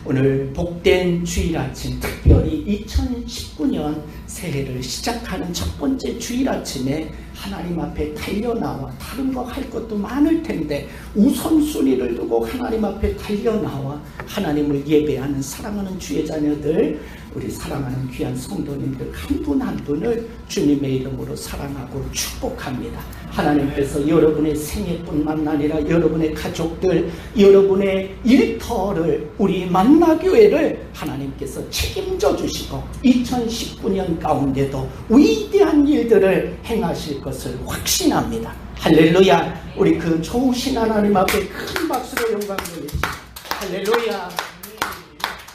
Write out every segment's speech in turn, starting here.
오늘 복된 주일 아침, 특별히 2019년 새해를 시작하는 첫 번째 주일 아침에 하나님 앞에 달려나와 다른 거 할 것도 많을 텐데 우선순위를 두고 하나님 앞에 달려나와 하나님을 예배하는 사랑하는 주의 자녀들, 우리 사랑하는 귀한 성도님들 한 분 한 분을 주님의 이름으로 사랑하고 축복합니다. 하나님께서 여러분의 생애뿐만 아니라 여러분의 가족들, 여러분의 일터를, 우리 만나교회를 하나님께서 책임져 주시고 2019년 가운데도 위대한 일들을 행하실 것을 확신합니다. 할렐루야. 우리 그 좋으신 하나님 앞에 큰 박수로 영광 돌리시죠. 할렐루야.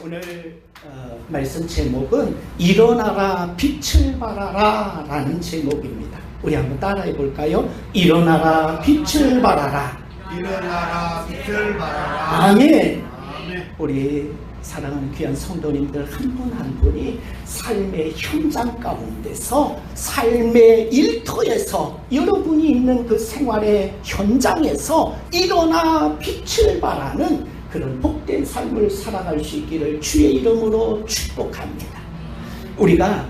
오늘 말씀 제목은 일어나라 빛을 발하라 라는 제목입니다. 우리 한번 따라해 볼까요? 일어나라 빛을 발하라. 일어나라 빛을 발하라. 아멘. 우리 사랑하는 귀한 성도님들 한 분 한 분이 삶의 현장 가운데서, 삶의 일터에서, 여러분이 있는 그 생활의 현장에서 일어나 빛을 발하는 그런 복된 삶을 살아갈 수 있기를 주의 이름으로 축복합니다. 우리가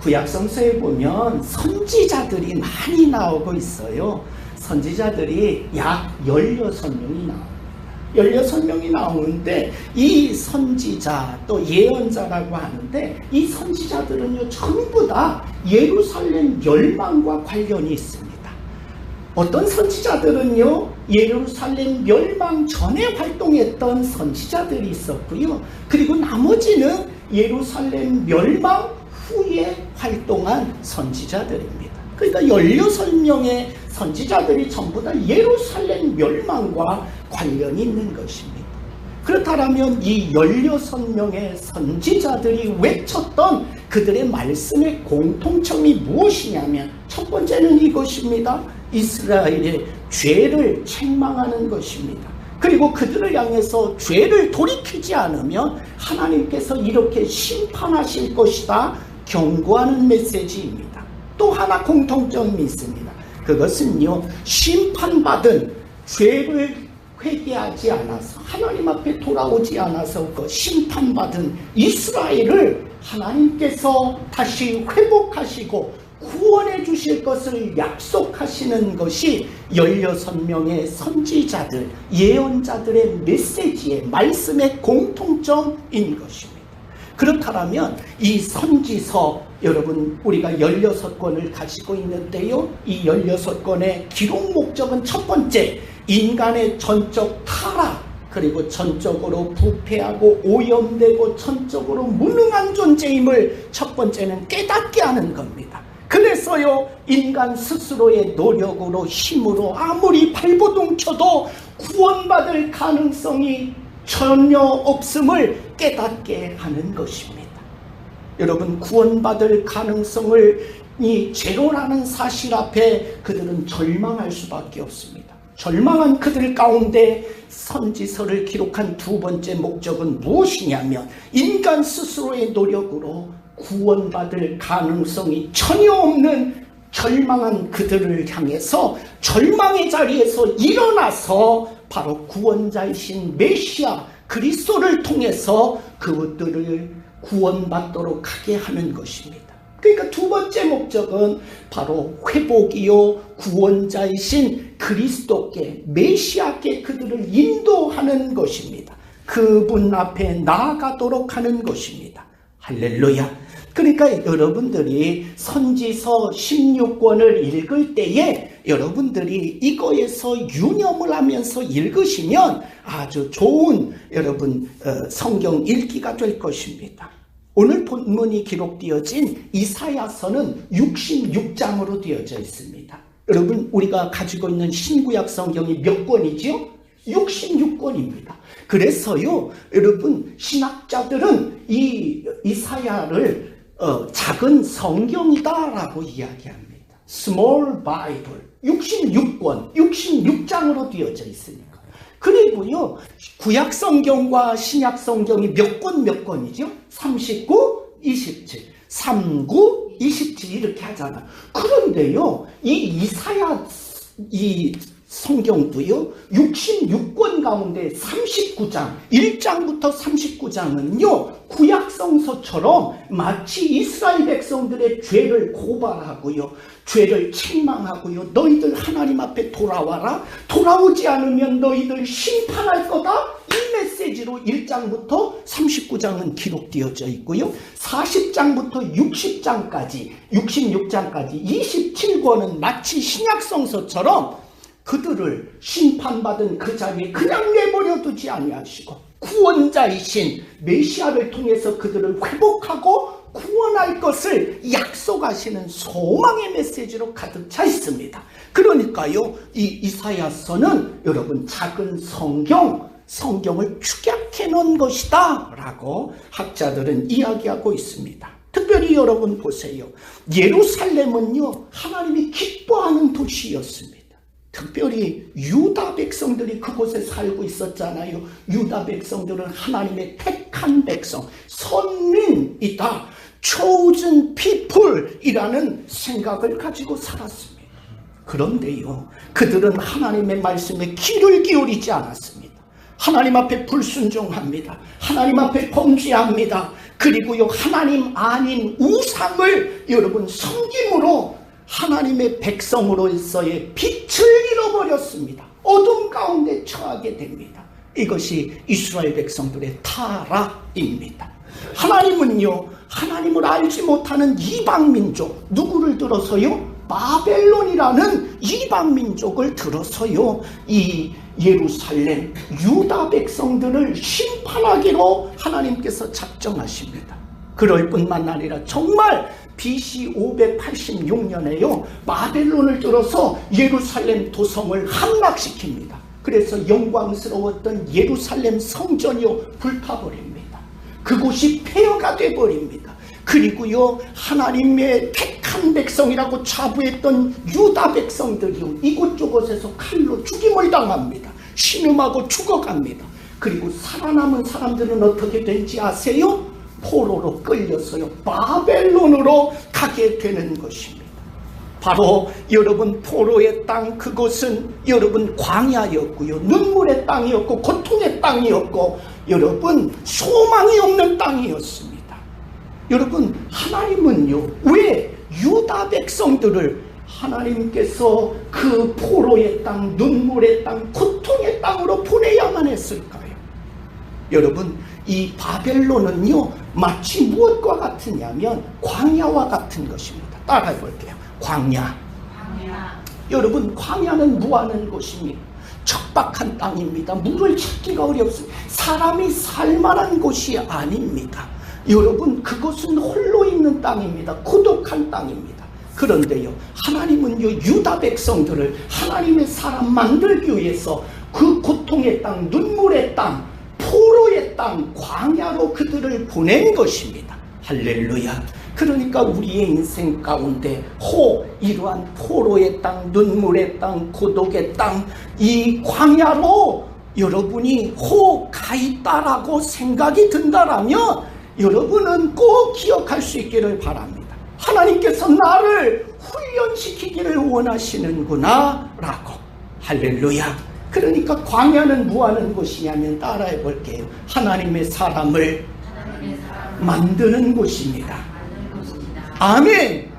구약성서에 보면 선지자들이 많이 나오고 있어요. 선지자들이 약 16명이 나옵니다. 16명이 나오는데 이 선지자 또 예언자라고 하는데 이 선지자들은요 전부 다 예루살렘 멸망과 관련이 있습니다. 어떤 선지자들은요 예루살렘 멸망 전에 활동했던 선지자들이 있었고요, 그리고 나머지는 예루살렘 멸망 후에 활동한 선지자들입니다. 그러니까 16명의 선지자들이 전부 다 예루살렘 멸망과 관련이 있는 것입니다. 그렇다면 이 16명의 선지자들이 외쳤던 그들의 말씀의 공통점이 무엇이냐면 첫 번째는 이것입니다. 이스라엘의 죄를 책망하는 것입니다. 그리고 그들을 향해서 죄를 돌이키지 않으면 하나님께서 이렇게 심판하실 것이다 경고하는 메시지입니다. 또 하나 공통점이 있습니다. 그것은요, 심판받은, 죄를 회개하지 않아서 하나님 앞에 돌아오지 않아서 그 심판받은 이스라엘을 하나님께서 다시 회복하시고 구원해 주실 것을 약속하시는 것이 16명의 선지자들, 예언자들의 메시지의 말씀의 공통점인 것입니다. 그렇다면 이 선지서, 여러분 우리가 16권을 가지고 있는데요, 이 16권의 기록 목적은 첫 번째, 인간의 전적 타락, 그리고 전적으로 부패하고 오염되고 전적으로 무능한 존재임을 첫 번째는 깨닫게 하는 겁니다. 그래서요, 인간 스스로의 노력으로, 힘으로 아무리 발버둥 쳐도 구원받을 가능성이 전혀 없음을 깨닫게 하는 것입니다. 여러분, 구원받을 가능성을 제로라는 사실 앞에 그들은 절망할 수밖에 없습니다. 절망한 그들 가운데 선지서를 기록한 두 번째 목적은 무엇이냐면, 인간 스스로의 노력으로 구원받을 가능성이 전혀 없는 절망한 그들을 향해서 절망의 자리에서 일어나서 바로 구원자이신 메시아 그리스도를 통해서 그것들을 구원받도록 하게 하는 것입니다. 그러니까 두 번째 목적은 바로 회복이요, 구원자이신 그리스도께, 메시아께 그들을 인도하는 것입니다. 그분 앞에 나아가도록 하는 것입니다. 할렐루야. 그러니까 여러분들이 선지서 16권을 읽을 때에 여러분들이 이거에서 유념을 하면서 읽으시면 아주 좋은 여러분 성경 읽기가 될 것입니다. 오늘 본문이 기록되어진 이사야서는 66장으로 되어져 있습니다. 여러분, 우리가 가지고 있는 신구약 성경이 몇 권이죠? 66권입니다. 그래서요, 여러분, 신학자들은 이 이사야를 작은 성경이다라고 이야기합니다. Small Bible, 66권, 66장으로 되어져 있으니까. 그리고요, 구약 성경과 신약 성경이 몇 권이죠? 39, 27, 39, 27 이렇게 하잖아. 그런데요, 이 이사야 이 성경도요 66권 가운데 39장 1장부터 39장은요 구약 성서처럼 마치 이스라엘 백성들의 죄를 고발하고요 죄를 책망하고요 너희들 하나님 앞에 돌아와라 돌아오지 않으면 너희들 심판할 거다 이 메시지로 1장부터 39장은 기록되어져 있고요 40장부터 60장까지 66장까지 27권은 마치 신약 성서처럼 그들을 심판받은 그 자리에 그냥 내버려 두지 아니하시고 구원자이신 메시아를 통해서 그들을 회복하고 구원할 것을 약속하시는 소망의 메시지로 가득 차 있습니다. 그러니까요 이 이사야서는 여러분 작은 성경을 축약해 놓은 것이다 라고 학자들은 이야기하고 있습니다. 특별히 여러분 보세요. 예루살렘은요 하나님이 기뻐하는 도시였습니다. 특별히 유다 백성들이 그곳에 살고 있었잖아요. 유다 백성들은 하나님의 택한 백성, 선민이다, chosen people이라는 생각을 가지고 살았습니다. 그런데요, 그들은 하나님의 말씀에 귀를 기울이지 않았습니다. 하나님 앞에 불순종합니다. 하나님 앞에 범죄합니다. 그리고요, 하나님 아닌 우상을 여러분 섬김으로 하나님의 백성으로서의 빛을 잃어버렸습니다. 어둠 가운데 처하게 됩니다. 이것이 이스라엘 백성들의 타락입니다. 하나님은요, 하나님을 알지 못하는 이방민족, 누구를 들어서요? 바벨론이라는 이방민족을 들어서요, 이 예루살렘, 유다 백성들을 심판하기로 하나님께서 작정하십니다. 그럴 뿐만 아니라 정말 BC 586년에요 바벨론을 들어서 예루살렘 도성을 함락시킵니다. 그래서 영광스러웠던 예루살렘 성전이요 불타버립니다. 그곳이 폐허가 되어버립니다. 그리고요 하나님의 택한 백성이라고 자부했던 유다 백성들이요 이곳저곳에서 칼로 죽임을 당합니다. 신음하고 죽어갑니다. 그리고 살아남은 사람들은 어떻게 된지 아세요? 포로로 끌려서요 바벨론으로 가게 되는 것입니다. 바로 여러분 포로의 땅, 그곳은 여러분 광야였고요 눈물의 땅이었고 고통의 땅이었고 여러분 소망이 없는 땅이었습니다. 여러분 하나님은요 왜 유다 백성들을 하나님께서 그 포로의 땅, 눈물의 땅, 고통의 땅으로 보내야만 했을까요? 여러분 이 바벨론은요 마치 무엇과 같으냐면 광야와 같은 것입니다. 따라해 볼게요. 광야. 여러분 광야는 무하는 곳입니다. 척박한 땅입니다. 물을 찾기가 어렵습니다. 사람이 살만한 곳이 아닙니다. 여러분 그것은 홀로 있는 땅입니다. 고독한 땅입니다. 그런데요 하나님은요 유다 백성들을 하나님의 사람 만들기 위해서 그 고통의 땅, 눈물의 땅, 포로의 땅, 광야로 그들을 보낸 것입니다. 할렐루야. 그러니까 우리의 인생 가운데 이러한 포로의 땅, 눈물의 땅, 고독의 땅, 이 광야로 여러분이 가 있다라고 생각이 든다라면 여러분은 꼭 기억할 수 있기를 바랍니다. 하나님께서 나를 훈련시키기를 원하시는구나 라고. 할렐루야. 그러니까 광야는 무하는 곳이냐면 따라해 볼게요. 하나님의 사람을 만드는 곳입니다. 아멘.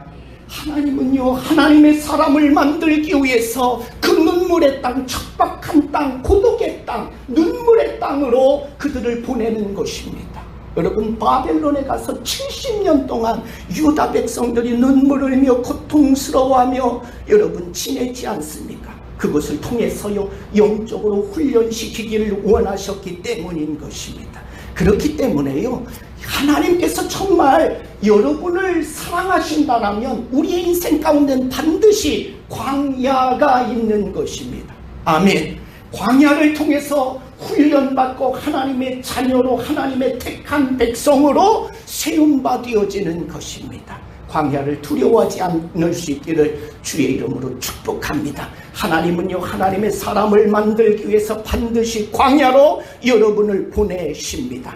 하나님은요 하나님의 사람을 만들기 위해서 그 눈물의 땅, 척박한 땅, 고독의 땅, 눈물의 땅으로 그들을 보내는 것입니다. 여러분 바벨론에 가서 70년 동안 유다 백성들이 눈물을 흘며 고통스러워하며 여러분 지내지 않습니까? 그것을 통해서요 영적으로 훈련시키기를 원하셨기 때문인 것입니다. 그렇기 때문에요 하나님께서 정말 여러분을 사랑하신다면 우리의 인생 가운데는 반드시 광야가 있는 것입니다. 아멘. 광야를 통해서 훈련받고 하나님의 자녀로 하나님의 택한 백성으로 세움받아지는 것입니다. 광야를 두려워하지 않을 수 있기를 주의 이름으로 축복합니다. 하나님은요 하나님의 사람을 만들기 위해서 반드시 광야로 여러분을 보내십니다.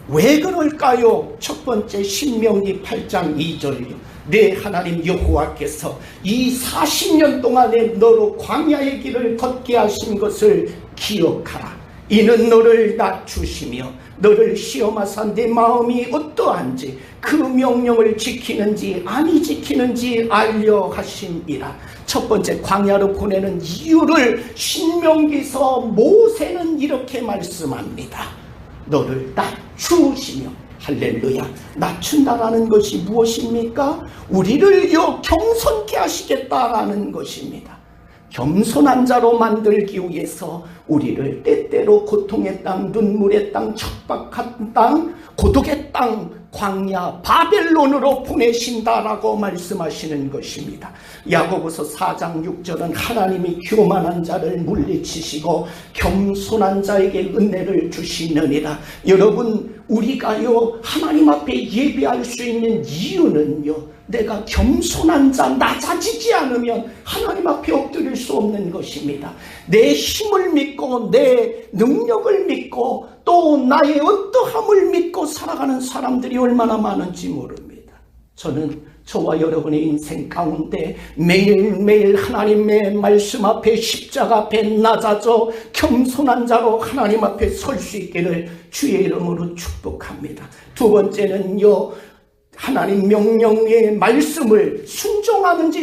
왜 그럴까요? 첫 번째 신명기 8장 2절이요 내 하나님 여호와께서 이 40년 동안에 너로 광야의 길을 걷게 하신 것을 기억하라. 이는 너를 낮추시며 너를 시험하사 내 마음이 어떠한지 그 명령을 지키는지 아니 지키는지 알려 하심이라. 첫 번째, 광야로 보내는 이유를 신명기서 모세는 이렇게 말씀합니다. 너를 낮추시며. 할렐루야. 낮춘다라는 것이 무엇입니까? 우리를 겸손케 하시겠다라는 것입니다. 겸손한 자로 만들기 위해서 우리를 때때로 고통의 땅, 눈물의 땅, 척박한 땅, 고독의 땅, 광야, 바벨론으로 보내신다라고 말씀하시는 것입니다. 야고보서 4장 6절은 하나님이 교만한 자를 물리치시고 겸손한 자에게 은혜를 주시느니라. 여러분, 우리가요 하나님 앞에 예배할 수 있는 이유는요, 내가 겸손한 자, 낮아지지 않으면 하나님 앞에 엎드릴 수 없는 것입니다. 내 힘을 믿고 내 능력을 믿고 또 나의 어떠함을 믿고 살아가는 사람들이 얼마나 많은지 모릅니다. 저는 저와 여러분의 인생 가운데 매일매일 하나님의 말씀 앞에, 십자가 앞에 낮아져 겸손한 자로 하나님 앞에 설 수 있기를 주의 이름으로 축복합니다. 두 번째는요, 하나님 명령의 말씀을 순종하는지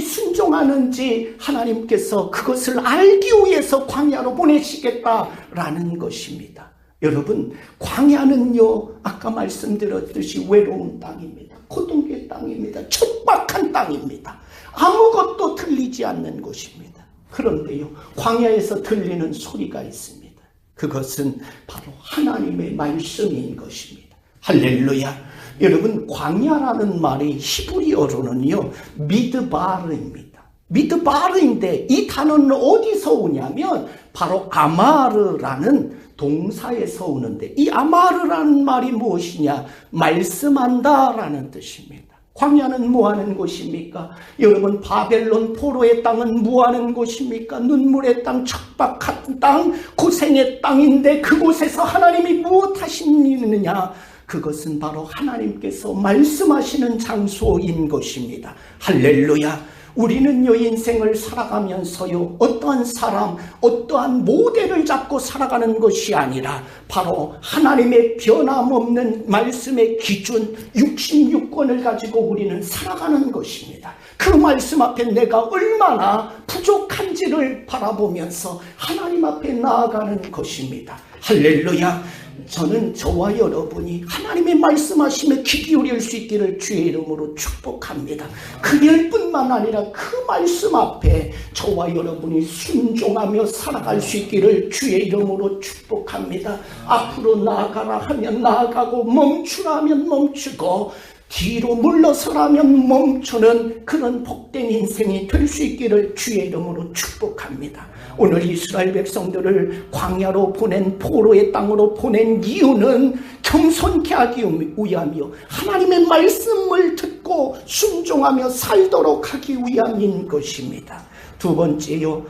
하나님께서 그것을 알기 위해서 광야로 보내시겠다라는 것입니다. 여러분, 광야는요 아까 말씀드렸듯이 외로운 땅입니다. 고통의 땅입니다. 척박한 땅입니다. 아무것도 들리지 않는 곳입니다. 그런데요, 광야에서 들리는 소리가 있습니다. 그것은 바로 하나님의 말씀인 것입니다. 할렐루야. 여러분, 광야라는 말이 히브리어로는요 미드바르입니다. 미드바르인데 이 단어는 어디서 오냐면 바로 아마르라는 동사에서 오는데, 이 아마르라는 말이 무엇이냐? 말씀한다라는 뜻입니다. 광야는 뭐하는 곳입니까? 여러분, 바벨론 포로의 땅은 뭐하는 곳입니까? 눈물의 땅, 척박한 땅, 고생의 땅인데 그곳에서 하나님이 무엇 하시느냐? 그것은 바로 하나님께서 말씀하시는 장소인 것입니다. 할렐루야. 우리는요 인생을 살아가면서요 어떠한 사람, 어떠한 모델을 잡고 살아가는 것이 아니라 바로 하나님의 변함없는 말씀의 기준 66권을 가지고 우리는 살아가는 것입니다. 그 말씀 앞에 내가 얼마나 부족한지를 바라보면서 하나님 앞에 나아가는 것입니다. 할렐루야. 저는 저와 여러분이 하나님의 말씀하심에 귀 기울일 수 있기를 주의 이름으로 축복합니다. 그럴 뿐만 아니라 그 말씀 앞에 저와 여러분이 순종하며 살아갈 수 있기를 주의 이름으로 축복합니다. 앞으로 나아가라 하면 나아가고 멈추라 하면 멈추고 뒤로 물러서라면 멈추는 그런 복된 인생이 될 수 있기를 주의 이름으로 축복합니다. 오늘 이스라엘 백성들을 광야로 보낸, 포로의 땅으로 보낸 이유는 겸손케 하기 위함이요 하나님의 말씀을 듣고 순종하며 살도록 하기 위함인 것입니다. 두 번째요,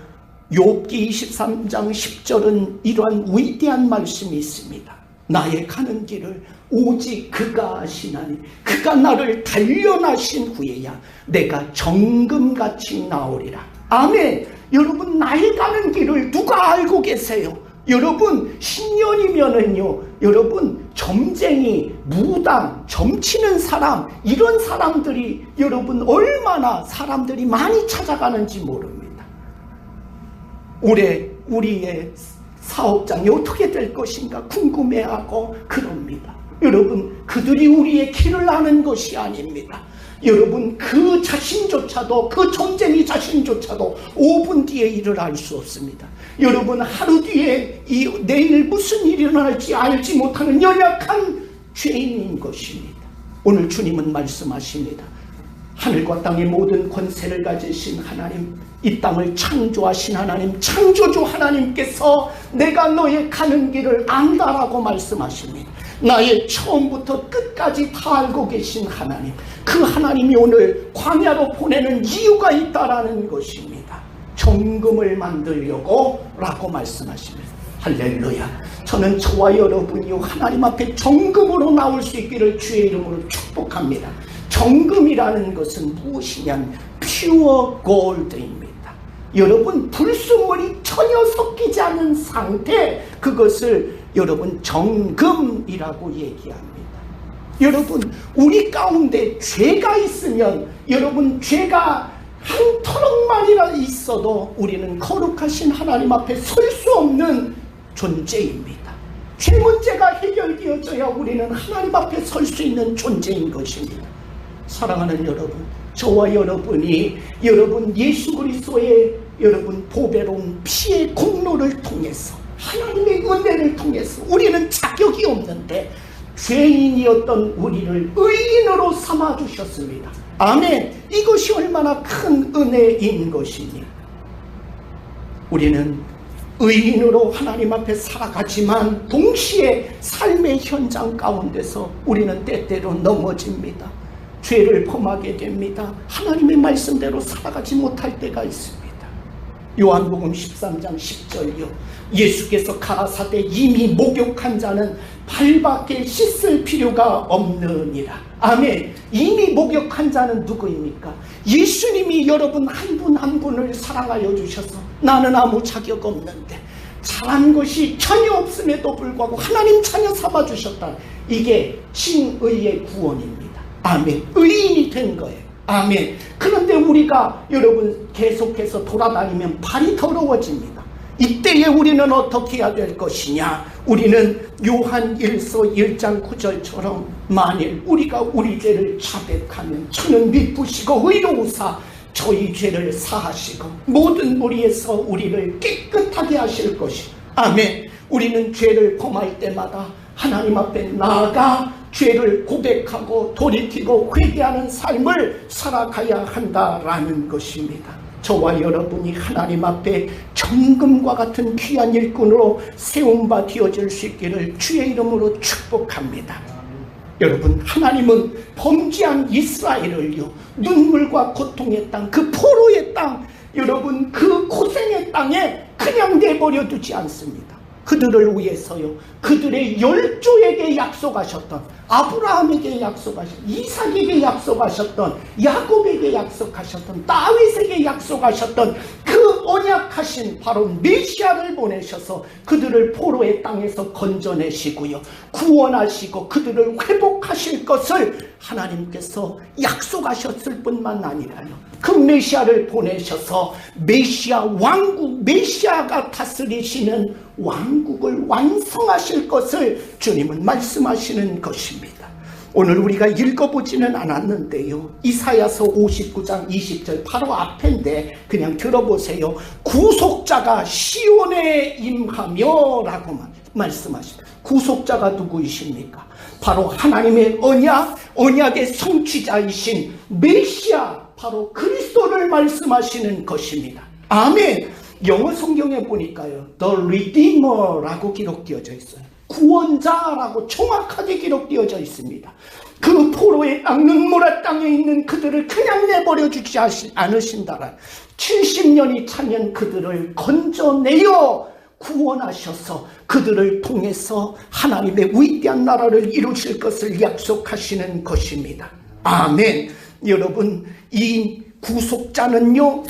욥기 23장 10절은 이러한 위대한 말씀이 있습니다. 나의 가는 길을 오직 그가 아시나니 그가 나를 단련하신 후에야 내가 정금같이 나오리라. 아멘. 여러분, 나의 가는 길을 누가 알고 계세요? 여러분, 신년이면은요 여러분 점쟁이, 무당, 점치는 사람, 이런 사람들이 여러분 얼마나 사람들이 많이 찾아가는지 모릅니다. 올해 우리의 사업장이 어떻게 될 것인가 궁금해하고 그럽니다. 여러분, 그들이 우리의 길을 아는 것이 아닙니다. 여러분, 그 자신조차도, 그 점쟁이 자신조차도 5분 뒤에 일을 알 수 없습니다. 여러분, 하루 뒤에 내일 무슨 일이 일어날지 알지 못하는 연약한 죄인인 것입니다. 오늘 주님은 말씀하십니다. 하늘과 땅의 모든 권세를 가지신 하나님, 이 땅을 창조하신 하나님, 창조주 하나님께서 내가 너의 가는 길을 안다라고 말씀하십니다. 나의 처음부터 끝까지 다 알고 계신 하나님, 그 하나님이 오늘 광야로 보내는 이유가 있다라는 것입니다. 정금을 만들려고 라고 말씀하십니다. 할렐루야. 저는 저와 여러분이 하나님 앞에 정금으로 나올 수 있기를 주의 이름으로 축복합니다. 정금이라는 것은 무엇이냐면 pure gold입니다. 여러분, 불순물이 전혀 섞이지 않은 상태, 그것을 여러분 정금이라고 얘기합니다. 여러분, 우리 가운데 죄가 있으면, 여러분 죄가 한 터럭만이라 있어도 우리는 거룩하신 하나님 앞에 설 수 없는 존재입니다. 죄 문제가 해결되어져야 우리는 하나님 앞에 설 수 있는 존재인 것입니다. 사랑하는 여러분, 저와 여러분이 여러분 예수 그리스도의 여러분 보배로운 피의 공로를 통해서, 하나님의 은혜를 통해서, 우리는 자격이 없는데 죄인이었던 우리를 의인으로 삼아주셨습니다. 아멘. 이것이 얼마나 큰 은혜인 것입니까? 우리는 의인으로 하나님 앞에 살아가지만 동시에 삶의 현장 가운데서 우리는 때때로 넘어집니다. 죄를 범하게 됩니다. 하나님의 말씀대로 살아가지 못할 때가 있습니다. 요한복음 13장 10절요. 예수께서 가라사대 이미 목욕한 자는 발밖에 씻을 필요가 없느니라. 아멘. 이미 목욕한 자는 누구입니까? 예수님이 여러분 한 분 한 분을 사랑하여 주셔서 나는 아무 자격 없는데 잘한 것이 전혀 없음에도 불구하고 하나님 자녀 삼아 주셨다. 이게 칭의의 구원입니다. 아멘. 의인이 된 거예요. 아멘. 그런데 우리가 여러분 계속해서 돌아다니면 발이 더러워집니다. 이때에 우리는 어떻게 해야 될 것이냐? 우리는 요한 1서 1장 9절처럼 만일 우리가 우리 죄를 자백하면 저는 미쁘시고 의로우사 저희 죄를 사하시고 모든 무리에서 우리를 깨끗하게 하실 것이. 아멘. 우리는 죄를 범할 때마다 하나님 앞에 나아가 죄를 고백하고 돌이키고 회개하는 삶을 살아가야 한다라는 것입니다. 저와 여러분이 하나님 앞에 정금과 같은 귀한 일꾼으로 세움바 되어질 수 있기를 주의 이름으로 축복합니다. 여러분, 하나님은 범죄한 이스라엘을요, 눈물과 고통의 땅, 그 포로의 땅, 여러분 그 고생의 땅에 그냥 내버려 두지 않습니다. 그들을 위해서요, 그들의 열조에게 약속하셨던, 아브라함에게 약속하셨던, 이삭에게 약속하셨던, 야곱에게 약속하셨던, 다윗에게 약속하셨던 그 언약하신 바로 메시아를 보내셔서 그들을 포로의 땅에서 건져내시고요, 구원하시고 그들을 회복하실 것을 하나님께서 약속하셨을 뿐만 아니라요, 그 메시아를 보내셔서 메시아 왕국, 메시아가 다스리시는 왕국을 완성하실 것을 주님은 말씀하시는 것입니다. 오늘 우리가 읽어보지는 않았는데요, 이사야서 59장 20절 바로 앞인데 그냥 들어보세요. 구속자가 시온에 임하며 라고 말씀하십니다. 구속자가 누구이십니까? 바로 하나님의 언약의 성취자이신 메시아, 바로 그리스도를 말씀하시는 것입니다. 아멘. 영어 성경에 보니까요, The Redeemer라고 기록되어져 있어요. 구원자라고 정확하게 기록되어져 있습니다. 그 포로의 땅, 눈물의 땅에 있는 그들을 그냥 내버려 주지 않으신다라. 70년이 차면 그들을 건져내어 구원하셔서 그들을 통해서 하나님의 위대한 나라를 이루실 것을 약속하시는 것입니다. 아멘. 여러분, 이 구속자는요,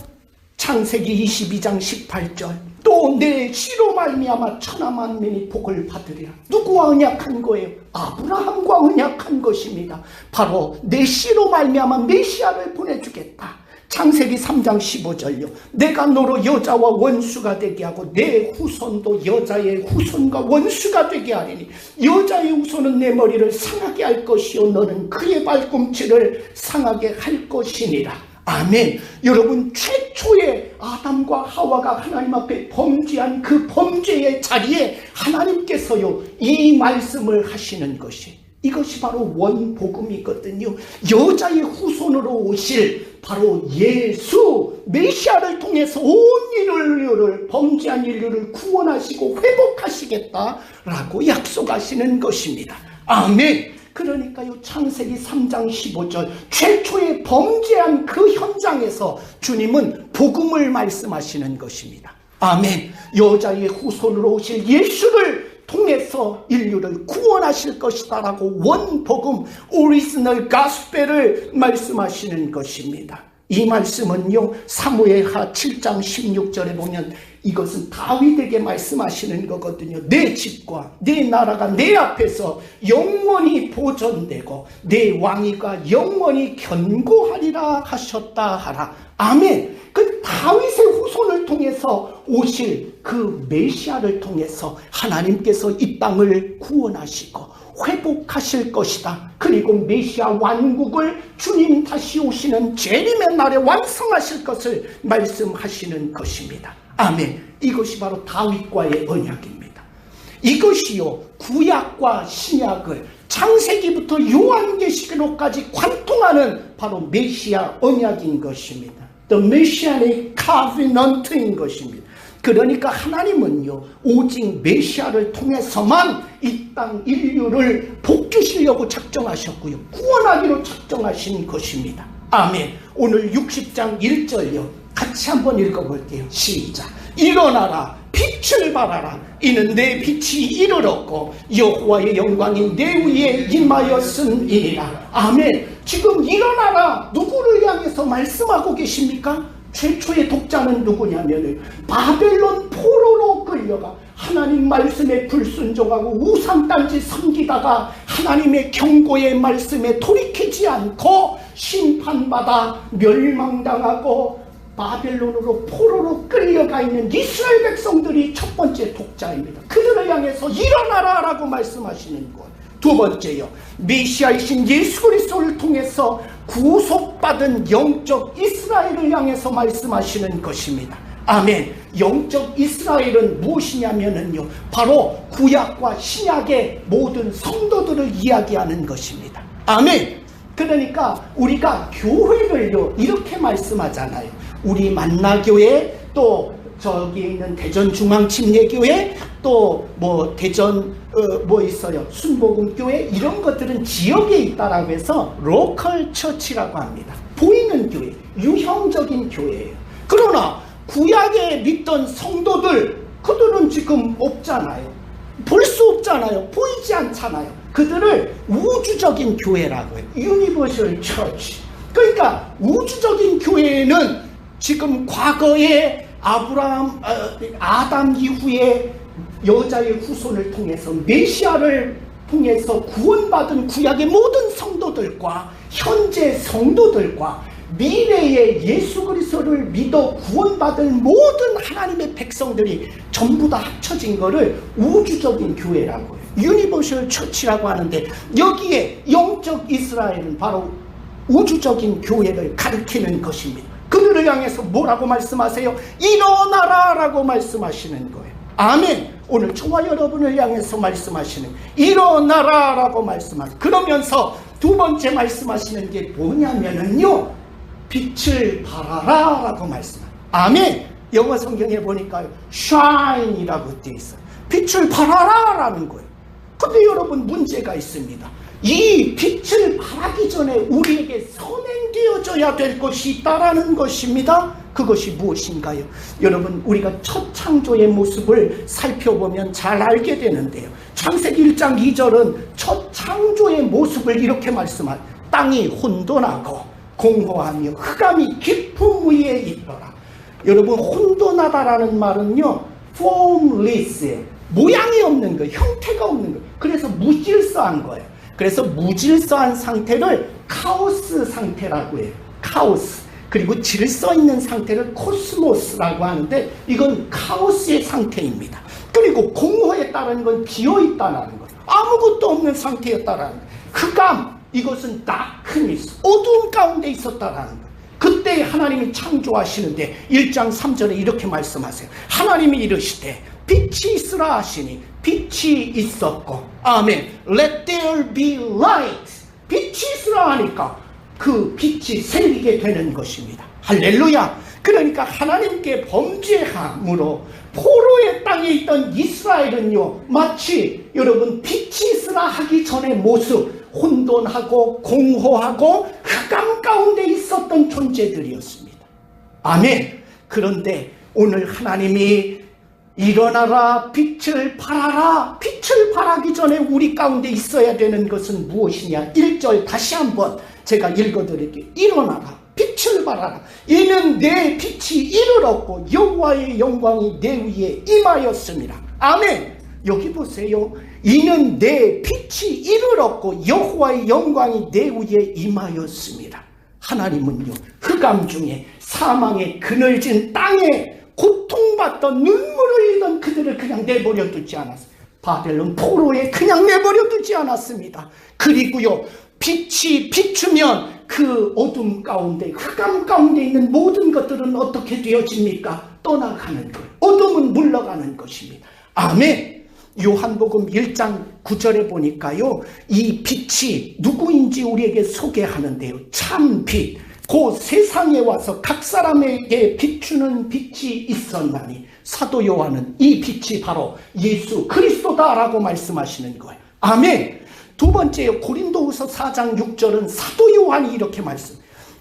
창세기 22장 18절 또 내 씨로 말미암아 천하 만민이 복을 받으리라. 누구와 언약한 거예요? 아브라함과 언약한 것입니다. 바로 내 씨로 말미암아 메시아를 보내주겠다. 창세기 3장 15절요. 내가 너로 여자와 원수가 되게 하고 내 후손도 여자의 후손과 원수가 되게 하리니 여자의 후손은 내 머리를 상하게 할 것이요 너는 그의 발꿈치를 상하게 할 것이니라. 아멘. 여러분, 최초의 아담과 하와가 하나님 앞에 범죄한 그 범죄의 자리에 하나님께서요, 이 말씀을 하시는 것이, 이것이 바로 원복음이거든요. 여자의 후손으로 오실 바로 예수 메시아를 통해서 온 인류를, 범죄한 인류를 구원하시고 회복하시겠다라고 약속하시는 것입니다. 아멘. 그러니까요, 창세기 3장 15절 최초의 범죄한 그 현장에서 주님은 복음을 말씀하시는 것입니다. 아멘. 여자의 후손으로 오실 예수를 통해서 인류를 구원하실 것이다라고 원복음 오리지널 가스펠을 말씀하시는 것입니다. 이 말씀은요, 사무엘하 7장 16절에 보면 이것은 다윗에게 말씀하시는 거거든요. 내 집과 내 나라가 내 앞에서 영원히 보존되고 내 왕위가 영원히 견고하리라 하셨다 하라. 아멘. 그 다윗의 후손을 통해서 오실 그 메시아를 통해서 하나님께서 이 땅을 구원하시고 회복하실 것이다. 그리고 메시아 왕국을 주님 다시 오시는 재림의 날에 완성하실 것을 말씀하시는 것입니다. 아멘. 이것이 바로 다윗과의 언약입니다. 이것이요, 구약과 신약을 창세기부터 요한계시록까지 관통하는 바로 메시아 언약인 것입니다. The Messianic Covenant인 것입니다. 그러니까 하나님은요, 오직 메시아를 통해서만 이 땅 인류를 복주시려고 작정하셨고요, 구원하기로 작정하신 것입니다. 아멘. 오늘 60장 1절요, 같이 한번 읽어볼게요. 시작. 일어나라, 빛을 발하라. 이는 내 빛이 이르렀고 여호와의 영광이 내 위에 임하였음이니라. 아멘. 지금 일어나라, 누구를 향해서 말씀하고 계십니까? 최초의 독자는 누구냐면 바벨론 포로로 끌려가 하나님 말씀에 불순종하고 우상단지 섬기다가 하나님의 경고의 말씀에 돌이키지 않고 심판받아 멸망당하고 바벨론으로 포로로 끌려가 있는 이스라엘 백성들이 첫 번째 독자입니다. 그들을 향해서 일어나라 라고 말씀하시는 것. 두 번째요, 메시아이신 예수 그리스도를 통해서 구속받은 영적 이스라엘을 향해서 말씀하시는 것입니다. 아멘. 영적 이스라엘은 무엇이냐면요, 바로 구약과 신약의 모든 성도들을 이야기하는 것입니다. 아멘. 그러니까 우리가 교회를요, 이렇게 말씀하잖아요. 우리 만나교회, 또 저기 있는 대전중앙침례교회, 또 뭐 대전 뭐 있어요, 순복음교회, 이런 것들은 지역에 있다라고 해서 로컬 처치라고 합니다. 보이는 교회, 유형적인 교회예요. 그러나 구약에 믿던 성도들, 그들은 지금 없잖아요. 볼 수 없잖아요. 보이지 않잖아요. 그들을 우주적인 교회라고 해요. 유니버셜 처치. 그러니까 우주적인 교회는 지금 과거에 아담 이후에 여자의 후손을 통해서 메시아를 통해서 구원받은 구약의 모든 성도들과 현재 성도들과 미래의 예수 그리스도를 믿어 구원받은 모든 하나님의 백성들이 전부 다 합쳐진 거를 우주적인 교회라고 해요. 유니버셜 처치라고 하는데, 여기에 영적 이스라엘은 바로 우주적인 교회를 가리키는 것입니다. 그들을 향해서 뭐라고 말씀하세요? 일어나라 라고 말씀하시는 거예요. 아멘. 오늘 저와 여러분을 향해서 말씀하시는 일어나라 라고 말씀하세요. 그러면서 두 번째 말씀하시는 게 뭐냐면요, 빛을 발하라 라고 말씀해요. 아멘. 영어 성경에 보니까 shine 이라고 되어 있어요. 빛을 발하라 라는 거예요. 근데 여러분, 문제가 있습니다. 이 빛을 발하기 전에 우리에게 선행되어져야 될 것이 있다라는 것입니다. 그것이 무엇인가요? 여러분, 우리가 첫 창조의 모습을 살펴보면 잘 알게 되는데요, 창세기 1장 2절은 첫 창조의 모습을 이렇게 말씀하죠. 땅이 혼돈하고 공허하며 흑암이 깊음 위에 있더라. 여러분, 혼돈하다라는 말은요, formless, 모양이 없는 거예요. 형태가 없는 거예요. 그래서 무질서한 거예요. 그래서 무질서한 상태를 카오스 상태라고 해요. 카오스. 그리고 질서 있는 상태를 코스모스라고 하는데, 이건 카오스의 상태입니다. 그리고 공허에 따른 건 비어있다는 거예요. 아무것도 없는 상태였다라는 거예요. 흑암, 이것은 다크니스, 어두운 가운데 있었다라는 거예요. 그때 하나님이 창조하시는데 1장 3절에 이렇게 말씀하세요. 하나님이 이르시되 빛이 있으라 하시니 빛이 있었고, 아멘. Let there be light. 빛이 있으라 하니까 그 빛이 생기게 되는 것입니다. 할렐루야. 그러니까 하나님께 범죄함으로 포로의 땅에 있던 이스라엘은요, 마치 여러분 빛이 있으라 하기 전의 모습, 혼돈하고 공허하고 흑암 가운데 있었던 존재들이었습니다. 아멘. 그런데 오늘 하나님이 일어나라 빛을 발하라. 빛을 발하기 전에 우리 가운데 있어야 되는 것은 무엇이냐. 1절 다시 한번 제가 읽어드릴게요. 일어나라 빛을 발하라. 이는 내 빛이 이를 얻고 여호와의 영광이 내 위에 임하였습니다. 아멘. 여기 보세요. 이는 내 빛이 이를 얻고 여호와의 영광이 내 위에 임하였습니다. 하나님은요, 흑암 중에 사망의 그늘진 땅에 고통받던 눈물을 흘리던 그들을 그냥 내버려 두지 않았어요. 바벨론 포로에 그냥 내버려 두지 않았습니다. 그리고요, 빛이 비추면 그 어둠 가운데, 흑암 가운데 있는 모든 것들은 어떻게 되어집니까? 떠나가는 거예요. 어둠은 물러가는 것입니다. 아멘. 요한복음 1장 9절에 보니까요, 이 빛이 누구인지 우리에게 소개하는데요. 참 빛, 그 세상에 와서 각 사람에게 비추는 빛이 있었나니 사도 요한은 이 빛이 바로 예수 그리스도다라고 말씀하시는 거예요. 아멘. 두 번째요, 고린도후서 4장 6절은 사도 요한이 이렇게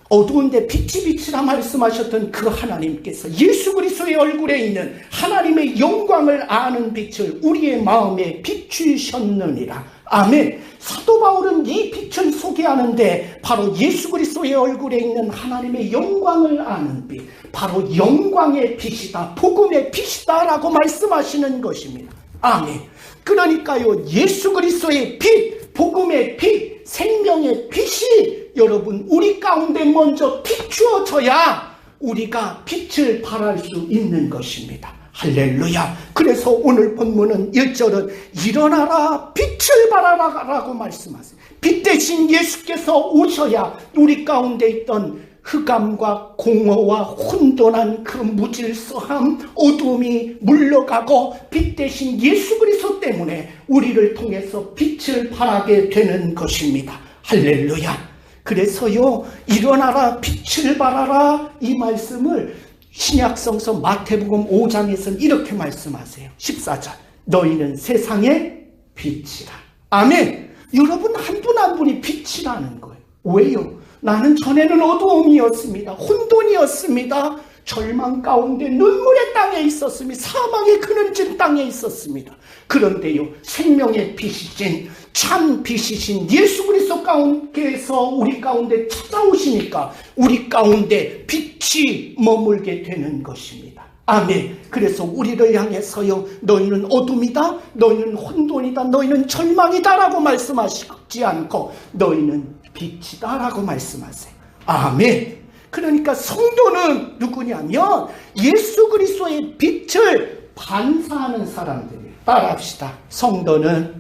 어두운데 빛이 빛이라 말씀하셨던 그 하나님께서 예수 그리스도의 얼굴에 있는 하나님의 영광을 아는 빛을 우리의 마음에 비추셨느니라. 아멘. 사도 바울은 이 빛을 소개하는데 바로 예수 그리스도의 얼굴에 있는 하나님의 영광을 아는 빛, 바로 영광의 빛이다, 복음의 빛이다 라고 말씀하시는 것입니다. 아멘. 그러니까요, 예수 그리스도의 빛, 복음의 빛, 생명의 빛이 여러분 우리 가운데 먼저 비추어져야 우리가 빛을 발할 수 있는 것입니다. 할렐루야. 그래서 오늘 본문은 1절은 일어나라 빛을 발하라 라고 말씀하세요. 빛 대신 예수께서 오셔야 우리 가운데 있던 흑암과 공허와 혼돈한 그 무질서함, 어둠이 물러가고 빛 대신 예수 그리스도 때문에 우리를 통해서 빛을 발하게 되는 것입니다. 할렐루야. 그래서요, 일어나라 빛을 발하라 이 말씀을 신약성서 마태복음 5장에서는 이렇게 말씀하세요. 14절 너희는 세상의 빛이라. 아멘. 여러분 한 분 한 분이 빛이라는 거예요. 왜요? 나는 전에는 어두움이었습니다. 혼돈이었습니다. 절망 가운데 눈물의 땅에 있었습니다. 사망의 그늘진 땅에 있었습니다. 그런데요, 생명의 빛이신 참 빛이신 예수 그리스도 가운데서 우리 가운데 찾아오시니까 우리 가운데 빛이 머물게 되는 것입니다. 아멘. 그래서 우리를 향해서요, 너희는 어둠이다, 너희는 혼돈이다, 너희는 절망이다 라고 말씀하시지 않고 너희는 빛이다 라고 말씀하세요. 아멘. 그러니까 성도는 누구냐면 예수 그리스도의 빛을 반사하는 사람들이에요. 따라합시다. 성도는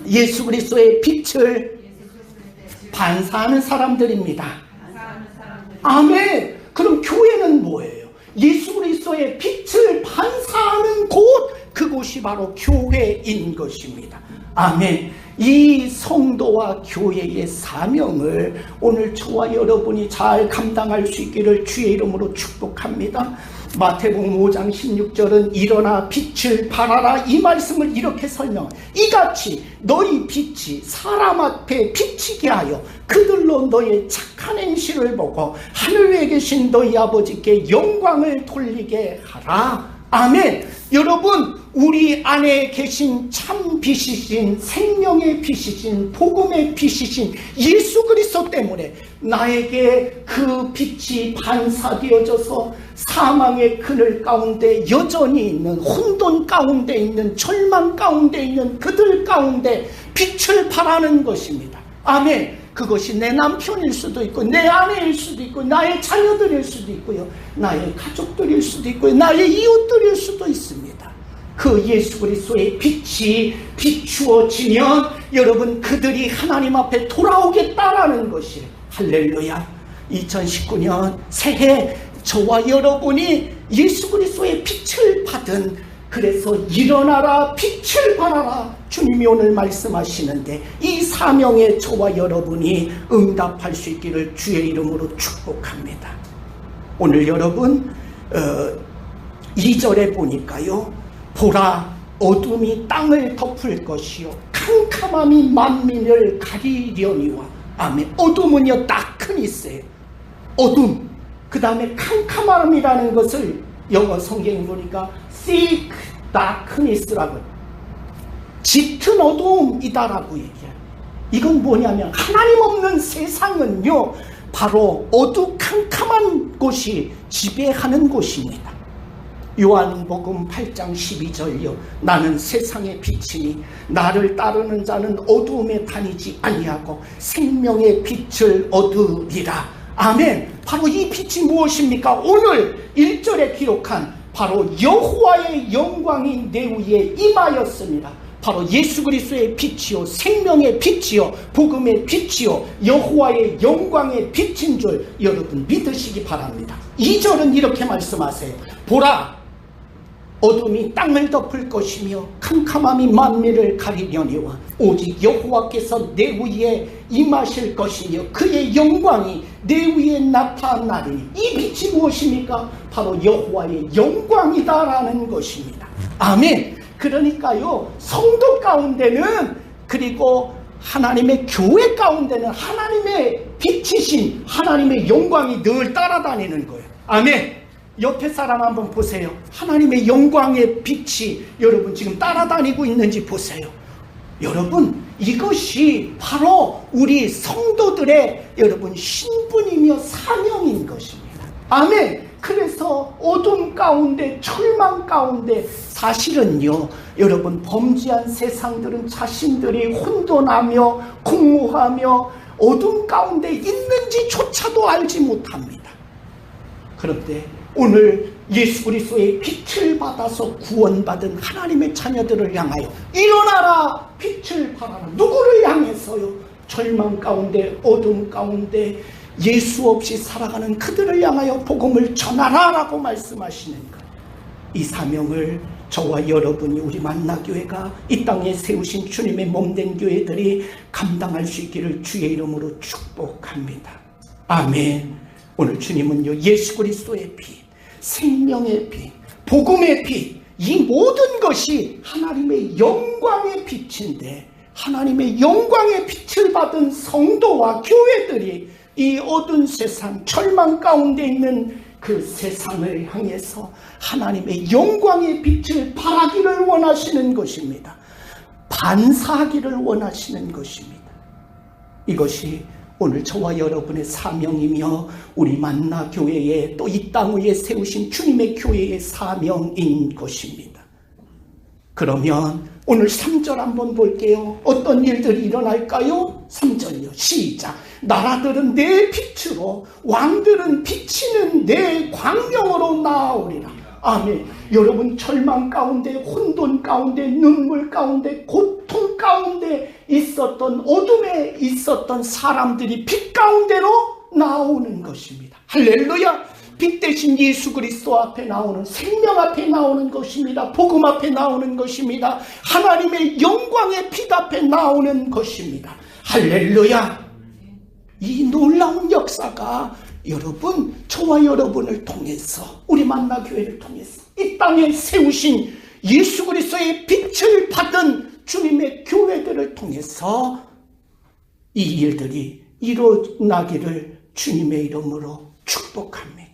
예수 그리스도의 빛을 반사하는 사람들입니다. 아멘. 그럼 교회는 뭐예요? 예수 그리스도의 빛을 반사하는 곳, 그곳이 바로 교회인 것입니다. 아멘. 이 성도와 교회의 사명을 오늘 저와 여러분이 잘 감당할 수 있기를 주의 이름으로 축복합니다. 마태복음 5장 16절은 일어나 빛을 발하라 이 말씀을 이렇게 설명합니다. 이같이 너희 빛이 사람 앞에 비치게 하여 그들로 너의 착한 행실을 보고 하늘 위에 계신 너희 아버지께 영광을 돌리게 하라. 아멘. 여러분, 우리 안에 계신 참 빛이신 생명의 빛이신 복음의 빛이신 예수 그리스도 때문에 나에게 그 빛이 반사되어져서 사망의 그늘 가운데 여전히 있는, 혼돈 가운데 있는, 절망 가운데 있는 그들 가운데 빛을 발하는 것입니다. 아멘. 그것이 내 남편일 수도 있고 내 아내일 수도 있고 나의 자녀들일 수도 있고요, 나의 가족들일 수도 있고요, 나의 이웃들일 수도 있습니다. 그 예수 그리스도의 빛이 비추어지면 여러분 그들이 하나님 앞에 돌아오겠다라는 것이, 할렐루야. 2019년 새해 저와 여러분이 예수 그리스도의 빛을 받은, 그래서 일어나라 빛을 발하라 주님이 오늘 말씀하시는데 이 사명에 저와 여러분이 응답할 수 있기를 주의 이름으로 축복합니다. 오늘 여러분 2절에 보니까요, 보라 어둠이 땅을 덮을 것이요 캄캄함이 만민을 가리려니와. 아멘. 어둠은요 딱 큰 있어요. 어둠. 그 다음에 캄캄함이라는 것을 영어 성경에 보니까 thick 다크니스라고, 짙은 어두움이다라고 얘기해요. 이건 뭐냐면 하나님 없는 세상은요, 바로 어두캄캄한 곳이 지배하는 곳입니다. 요한복음 8장 12절요. 나는 세상의 빛이니 나를 따르는 자는 어두움에 다니지 아니하고 생명의 빛을 얻으리라. 아멘. 바로 이 빛이 무엇입니까? 오늘 1절에 기록한 바로 여호와의 영광이 내 위에 임하였습니다. 바로 예수 그리스도의 빛이요, 생명의 빛이요, 복음의 빛이요, 여호와의 영광의 빛인 줄 여러분 믿으시기 바랍니다. 2절은 이렇게 말씀하세요. 보라, 어둠이 땅을 덮을 것이며 캄캄함이 만민을 가리려니와 오직 여호와께서 내 위에 임하실 것이며 그의 영광이 내 위에 나타나리니. 이 빛이 무엇입니까? 바로 여호와의 영광이다라는 것입니다. 아멘. 그러니까요, 성도 가운데는, 그리고 하나님의 교회 가운데는 하나님의 빛이신 하나님의 영광이 늘 따라다니는 거예요. 아멘. 옆에 사람 한번 보세요. 하나님의 영광의 빛이 여러분 지금 따라다니고 있는지 보세요. 여러분, 이것이 바로 우리 성도들의 여러분 신분이며 사명인 것입니다. 아멘. 그래서 어둠 가운데, 절망 가운데, 사실은요, 여러분 범죄한 세상들은 자신들이 혼돈하며 공허하며 어둠 가운데 있는지조차도 알지 못합니다. 그런데 오늘 예수 그리스도의 빛을 받아서 구원받은 하나님의 자녀들을 향하여 일어나라, 빛을 발하라. 누구를 향해서요? 절망 가운데, 어둠 가운데 예수 없이 살아가는 그들을 향하여 복음을 전하라라고 말씀하시는 것. 이 사명을 저와 여러분이, 우리 만나교회가 이 땅에 세우신 주님의 몸된 교회들이 감당할 수 있기를 주의 이름으로 축복합니다. 아멘. 오늘 주님은요, 예수 그리스도의 빛, 생명의 빛, 복음의 빛, 이 모든 것이 하나님의 영광의 빛인데, 하나님의 영광의 빛을 받은 성도와 교회들이 이 어두운 세상, 절망 가운데 있는 그 세상을 향해서 하나님의 영광의 빛을 발하기를 원하시는 것입니다. 반사하기를 원하시는 것입니다. 이것이 오늘 저와 여러분의 사명이며 우리 만나 교회에, 또 이 땅 위에 세우신 주님의 교회의 사명인 것입니다. 그러면 오늘 3절 한번 볼게요. 어떤 일들이 일어날까요? 3절이요. 시작. 나라들은 내 빛으로, 왕들은 비치는 내 광명으로 나아오리라. 아멘. 여러분, 절망 가운데, 혼돈 가운데, 눈물 가운데, 고통 가운데 있었던, 어둠에 있었던 사람들이 빛 가운데로 나오는 것입니다. 할렐루야. 빛 대신 예수 그리스도 앞에 나오는, 생명 앞에 나오는 것입니다. 복음 앞에 나오는 것입니다. 하나님의 영광의 빛 앞에 나오는 것입니다. 할렐루야. 이 놀라운 역사가 여러분, 저와 여러분을 통해서, 우리 만나교회를 통해서 이 땅에 세우신 예수 그리스도의 빛을 받은 주님의 교회들을 통해서 이 일들이 일어나기를 주님의 이름으로 축복합니다.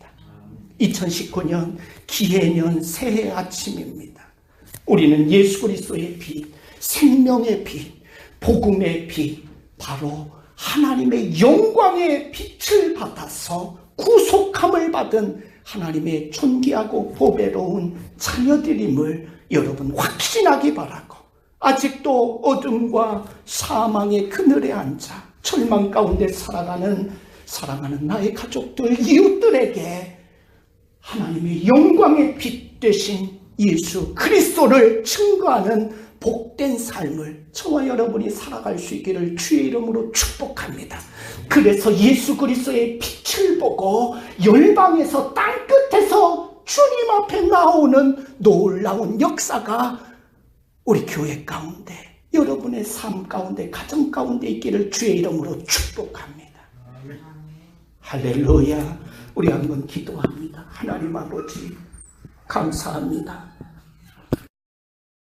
2019년 기해년 새해 아침입니다. 우리는 예수 그리스도의 빛, 생명의 빛, 복음의 빛, 바로 하나님의 영광의 빛을 받아서 구속함을 받은 하나님의 존귀하고 보배로운 자녀들임을 여러분 확신하기 바라고, 아직도 어둠과 사망의 그늘에 앉아 절망 가운데 살아가는 사랑하는 나의 가족들, 이웃들에게 하나님의 영광의 빛 되신 예수 그리스도를 증거하는 복된 삶을 저와 여러분이 살아갈 수 있기를 주의 이름으로 축복합니다. 그래서 예수 그리스도의 빛을 보고 열방에서 땅끝에서 주님 앞에 나오는 놀라운 역사가 우리 교회 가운데, 여러분의 삶 가운데, 가정 가운데 있기를 주의 이름으로 축복합니다. 할렐루야. 우리 한번 기도합니다. 하나님 아버지, 감사합니다.